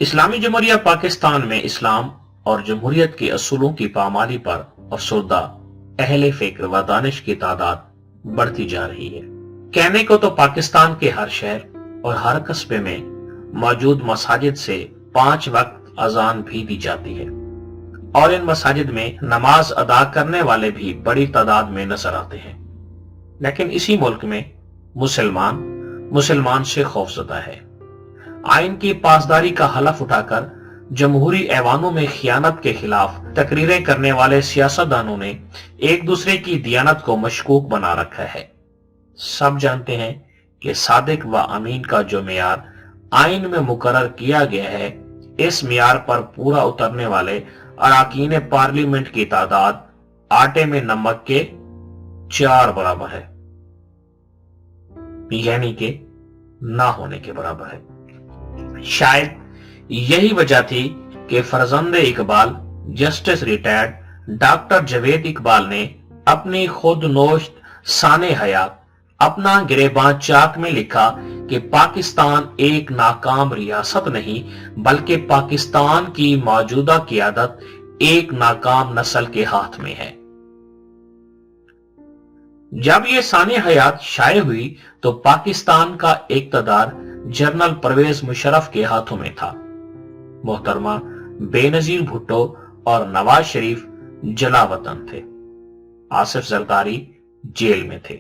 اسلامی جمہوریہ پاکستان میں اسلام اور جمہوریت کے اصولوں کی پامالی پر افسردہ اہل فکر و دانش کی تعداد بڑھتی جا رہی ہے۔ کہنے کو تو پاکستان کے ہر شہر اور ہر قصبے میں موجود مساجد سے 5 وقت اذان بھی دی جاتی ہے اور ان مساجد میں نماز ادا کرنے والے بھی بڑی تعداد میں نظر آتے ہیں، لیکن اسی ملک میں مسلمان سے خوفزدہ ہے۔ آئین کی پاسداری کا حلف اٹھا کر جمہوری ایوانوں میں خیانت کے خلاف تقریریں کرنے والے سیاستدانوں نے ایک دوسرے کی دیانت کو مشکوک بنا رکھا ہے۔ سب جانتے ہیں کہ صادق و امین کا جو معیار آئین میں مقرر کیا گیا ہے، اس معیار پر پورا اترنے والے اراکین پارلیمنٹ کی تعداد آٹے میں نمک کے 4 برابر ہے، یعنی کہ نہ ہونے کے برابر ہے۔ شاید یہی وجہ تھی کہ فرزند Iqbal justice retired doctor Javed Iqbal نے اپنی خود نوشت سانِ حیات اپنا گریباں چاک میں لکھا کہ پاکستان ایک ناکام ریاست نہیں بلکہ پاکستان کی موجودہ قیادت ایک ناکام نسل کے ہاتھ میں ہے۔ جب یہ سانِ حیات شائع ہوئی تو پاکستان کا اقتدار جنرل پرویز مشرف کے ہاتھوں میں تھا۔ محترمہ بے نظیر بھٹو اور نواز شریف جلا وطن تھے۔ آصف زرداری جیل میں تھے۔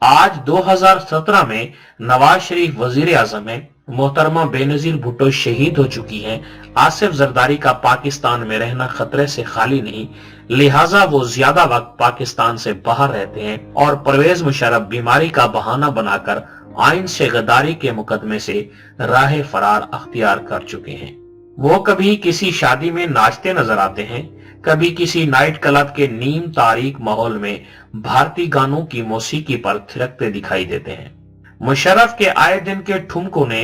آج 2017 میں نواز شریف وزیر اعظم ہیں، محترمہ بے نظیر بھٹو شہید ہو چکی ہیں۔ آصف زرداری کا پاکستان میں رہنا خطرے سے خالی نہیں، لہٰذا وہ زیادہ وقت پاکستان سے باہر رہتے ہیں، اور پرویز مشرف بیماری کا بہانہ بنا کر آئین سے غداری کے مقدمے سے راہ فرار اختیار کر چکے ہیں۔ وہ کبھی کسی شادی میں ناچتے نظر آتے ہیں، کبھی کسی نائٹ کلب کے نیم تاریک ماحول میں بھارتی گانوں کی موسیقی پر تھرکتے دکھائی دیتے ہیں۔ مشرف کے آئے دن کے ٹھمکوں نے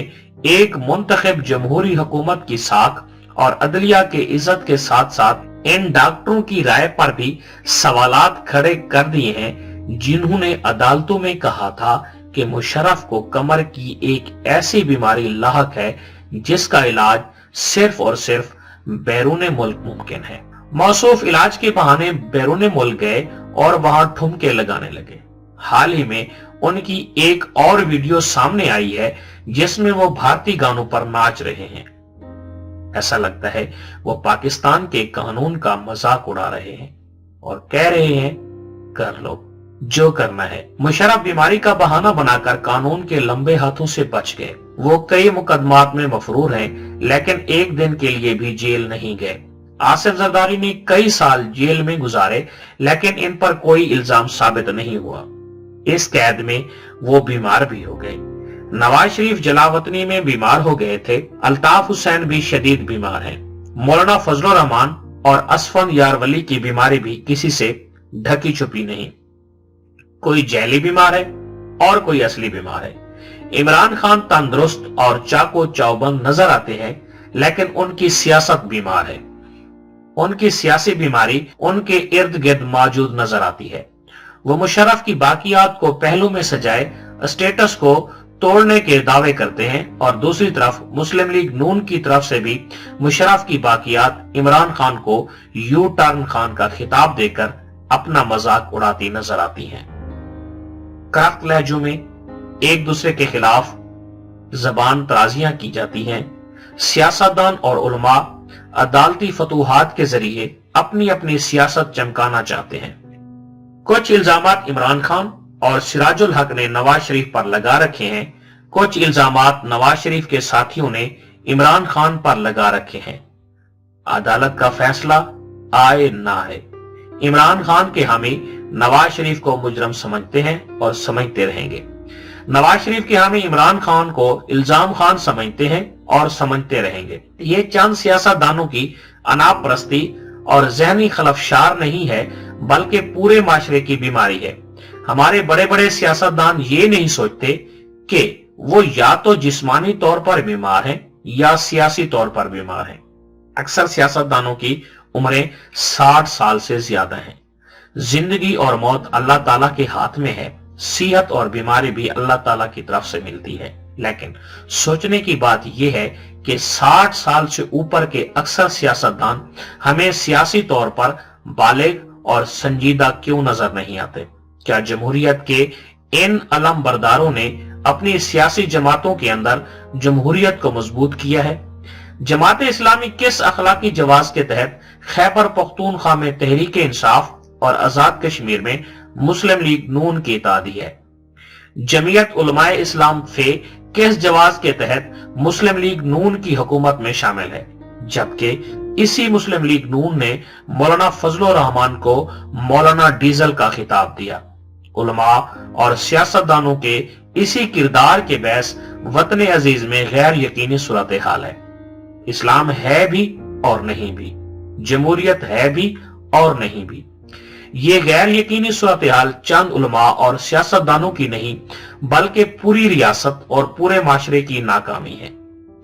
ایک منتخب جمہوری حکومت کی ساکھ اور عدلیہ کے عزت کے ساتھ ساتھ ان ڈاکٹروں کی رائے پر بھی سوالات کھڑے کر دیے ہیں جنہوں نے عدالتوں میں کہا تھا کہ مشرف کو کمر کی ایک ایسی بیماری لاحق ہے جس کا علاج صرف اور صرف بیرون ملک ممکن ہے۔ موصوف علاج کے بہانے بیرون ملک گئے اور وہاں ٹھمکے لگانے لگے۔ حال ہی میں ان کی ایک اور ویڈیو سامنے آئی ہے جس میں وہ بھارتی گانوں پر ناچ رہے ہیں۔ ایسا لگتا ہے وہ پاکستان کے قانون کا مذاق اڑا رہے ہیں اور کہہ رہے ہیں کر لو جو کرنا ہے۔ مشرف بیماری کا بہانہ بنا کر قانون کے لمبے ہاتھوں سے بچ گئے۔ وہ کئی مقدمات میں مفرور ہیں لیکن ایک دن کے لیے بھی جیل نہیں گئے۔ آصف زرداری نے کئی سال جیل میں گزارے لیکن ان پر کوئی الزام ثابت نہیں ہوا۔ اس قید میں وہ بیمار بھی ہو گئے۔ نواز شریف جلاوطنی میں بیمار ہو گئے تھے۔ الطاف حسین بھی شدید بیمار ہیں۔ مولانا فضل الرحمان اور اسفند یار ولی کی بیماری بھی کسی سے ڈھکی چھپی نہیں۔ کوئی جیلی بیمار ہے اور کوئی اصلی بیمار ہے۔ عمران خان تندرست اور چاقو چوبند نظر آتے ہیں لیکن ان کی سیاست بیمار ہے۔ ان کی سیاسی بیماری ان کے ارد گرد موجود نظر آتی ہے۔ وہ مشرف کی باقیات کو پہلو میں سجائے اسٹیٹس کو توڑنے کے دعوے کرتے ہیں اور دوسری طرف مسلم لیگ نون کی طرف سے بھی مشرف کی باقیات عمران خان کو یو ٹرن خان کا خطاب دے کر اپنا مذاق اڑاتی نظر آتی ہیں۔ کرخت لہجوں میں ایک دوسرے کے خلاف زبان ترازیاں کی جاتی ہیں۔ سیاستدان اور علماء عدالتی فتوحات کے ذریعے اپنی اپنی سیاست چمکانا چاہتے ہیں۔ کچھ الزامات عمران خان اور سراج الحق نے نواز شریف پر لگا رکھے ہیں، کچھ الزامات نواز شریف کے ساتھیوں نے عمران خان پر لگا رکھے ہیں۔ عدالت کا فیصلہ آئے نہ آئے، عمران خان کے حامی نواز شریف کو مجرم سمجھتے ہیں اور سمجھتے رہیں گے۔ نواز شریف کے حامی عمران خان کو الزام خان سمجھتے ہیں اور سمجھتے رہیں گے۔ یہ چند سیاستدانوں کی انا پرستی اور ذہنی خلفشار نہیں ہے بلکہ پورے معاشرے کی بیماری ہے۔ ہمارے بڑے بڑے سیاستدان یہ نہیں سوچتے کہ وہ یا تو جسمانی طور پر بیمار ہیں یا سیاسی طور پر بیمار ہیں۔ اکثر سیاستدانوں کی عمریں 60 سال سے زیادہ ہیں۔ زندگی اور موت اللہ تعالیٰ کے ہاتھ میں ہے، صحت اور بیماری بھی اللہ تعالیٰ کی طرف سے ملتی ہے۔ لیکن سوچنے کی بات یہ ہے کہ 60 سال سے اوپر کے اکثر سیاستدان ہمیں سیاسی طور پر بالغ اور سنجیدہ کیوں نظر نہیں آتے؟ کیا جمہوریت کے ان علم برداروں نے اپنی سیاسی جماعتوں کے اندر جمہوریت کو مضبوط کیا ہے؟ جماعت اسلامی کس اخلاقی جواز کے تحت خیبر پختونخوا میں تحریک انصاف اور آزاد کشمیر میں مسلم لیگ نون کی اتحادی ہے؟ جمعیت علماء اسلام فے کس جواز کے تحت مسلم لیگ نون کی حکومت میں شامل ہے؟ جبکہ اسی مسلم لیگ نون نے مولانا فضل الرحمان کو مولانا ڈیزل کا خطاب دیا۔ علماء اور سیاستدانوں کے اسی کردار کے باعث وطن عزیز میں غیر یقینی صورتحال ہے۔ اسلام ہے بھی اور نہیں بھی، جمہوریت ہے بھی اور نہیں بھی۔ یہ غیر یقینی صورتحال چند علماء اور سیاستدانوں کی نہیں بلکہ پوری ریاست اور پورے معاشرے کی ناکامی ہے،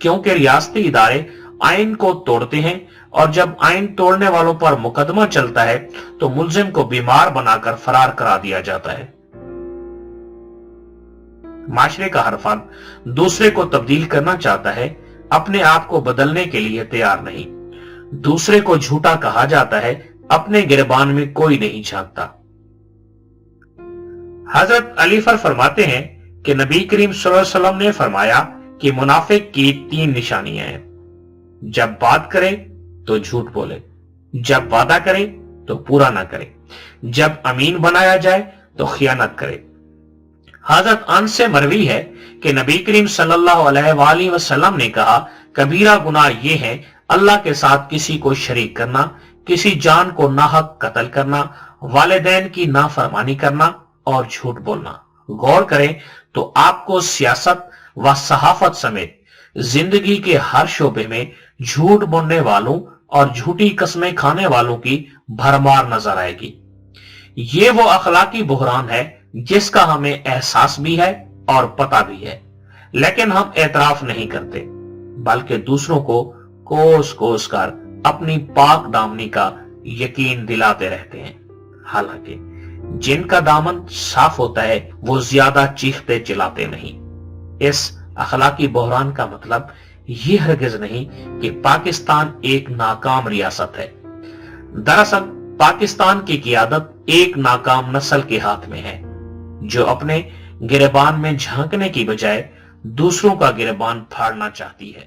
کیونکہ ریاستی ادارے آئین کو توڑتے ہیں اور جب آئین توڑنے والوں پر مقدمہ چلتا ہے تو ملزم کو بیمار بنا کر فرار کرا دیا جاتا ہے۔ معاشرے کا ہر فرد دوسرے کو تبدیل کرنا چاہتا ہے، اپنے آپ کو بدلنے کے لیے تیار نہیں۔ دوسرے کو جھوٹا کہا جاتا ہے، اپنے گریبان میں کوئی نہیں جھانکتا۔ حضرت علی فرماتے ہیں کہ نبی کریم صلی اللہ علیہ وسلم نے فرمایا کہ منافق کی 3 نشانیاں ہیں: جب بات کرے تو جھوٹ بولے، جب وعدہ کرے تو پورا نہ کرے، جب امین بنایا جائے تو خیانت کرے۔ حضرت انس سے مروی ہے کہ نبی کریم صلی اللہ علیہ وآلہ وسلم نے کہا، کبیرہ گناہ یہ ہے اللہ کے ساتھ کسی کو شریک کرنا، کسی جان کو ناحق قتل کرنا، والدین کی نافرمانی کرنا اور جھوٹ بولنا۔ غور کریں تو آپ کو سیاست و صحافت سمیت زندگی کے ہر شعبے میں جھوٹ بولنے والوں اور جھوٹی قسمیں کھانے والوں کی بھرمار نظر آئے گی۔ یہ وہ اخلاقی بحران ہے جس کا ہمیں احساس بھی ہے اور پتہ بھی ہے، لیکن ہم اعتراف نہیں کرتے بلکہ دوسروں کو کوس کوس کر اپنی پاک دامنی کا یقین دلاتے رہتے ہیں، حالانکہ جن کا دامن صاف ہوتا ہے وہ زیادہ چیختے چلاتے نہیں۔ اس اخلاقی بحران کا مطلب یہ ہرگز نہیں کہ پاکستان ایک ناکام ریاست ہے۔ دراصل پاکستان کی قیادت ایک ناکام نسل کے ہاتھ میں ہے، جو اپنے گریبان میں جھانکنے کی بجائے دوسروں کا گریبان پھاڑنا چاہتی ہے۔